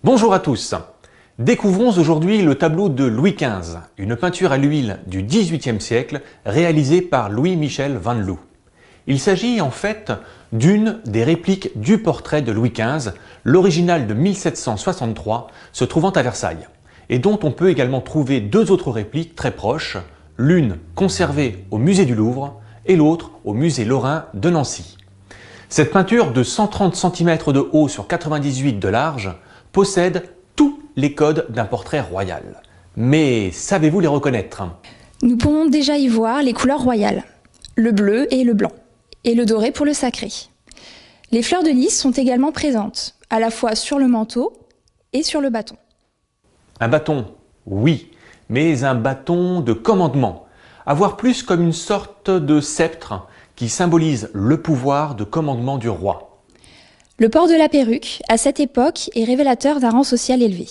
Bonjour à tous. Découvrons aujourd'hui le tableau de Louis XV, une peinture à l'huile du XVIIIe siècle réalisée par Louis-Michel van Loo. Il s'agit en fait d'une des répliques du portrait de Louis XV, l'original de 1763 se trouvant à Versailles, et dont on peut également trouver deux autres répliques très proches, l'une conservée au musée du Louvre et l'autre au musée Lorrain de Nancy. Cette peinture de 130 cm de haut sur 98 de large possède tous les codes d'un portrait royal. Mais savez-vous les reconnaître? Nous pouvons déjà y voir les couleurs royales, le bleu et le blanc, et le doré pour le sacré. Les fleurs de lys sont également présentes, à la fois sur le manteau et sur le bâton. Un bâton, oui, mais un bâton de commandement, à voir plus comme une sorte de sceptre qui symbolise le pouvoir de commandement du roi. Le port de la perruque, à cette époque, est révélateur d'un rang social élevé.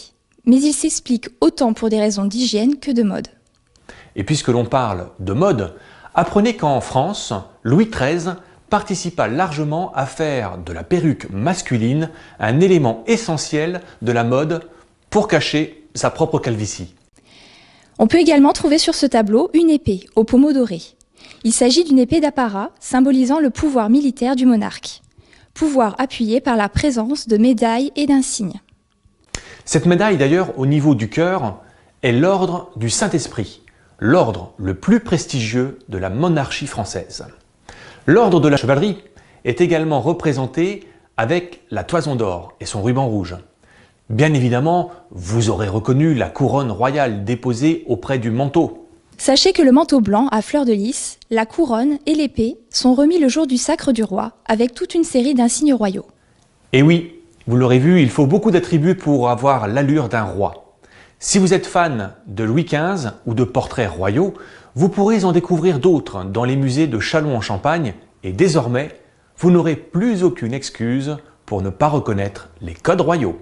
Mais il s'explique autant pour des raisons d'hygiène que de mode. Et puisque l'on parle de mode, apprenez qu'en France, Louis XIII participa largement à faire de la perruque masculine un élément essentiel de la mode pour cacher sa propre calvitie. On peut également trouver sur ce tableau une épée au pommeau doré. Il s'agit d'une épée d'apparat symbolisant le pouvoir militaire du monarque. Pouvoir appuyé par la présence de médailles et d'insignes. Cette médaille d'ailleurs au niveau du cœur est l'ordre du Saint-Esprit, l'ordre le plus prestigieux de la monarchie française. L'ordre de la chevalerie est également représenté avec la toison d'or et son ruban rouge. Bien évidemment, vous aurez reconnu la couronne royale déposée auprès du manteau. Sachez que le manteau blanc à fleurs de lys, la couronne et l'épée sont remis le jour du sacre du roi avec toute une série d'insignes royaux. Et oui, vous l'aurez vu, il faut beaucoup d'attributs pour avoir l'allure d'un roi. Si vous êtes fan de Louis XV ou de portraits royaux, vous pourrez en découvrir d'autres dans les musées de Châlons-en-Champagne et désormais, vous n'aurez plus aucune excuse pour ne pas reconnaître les codes royaux.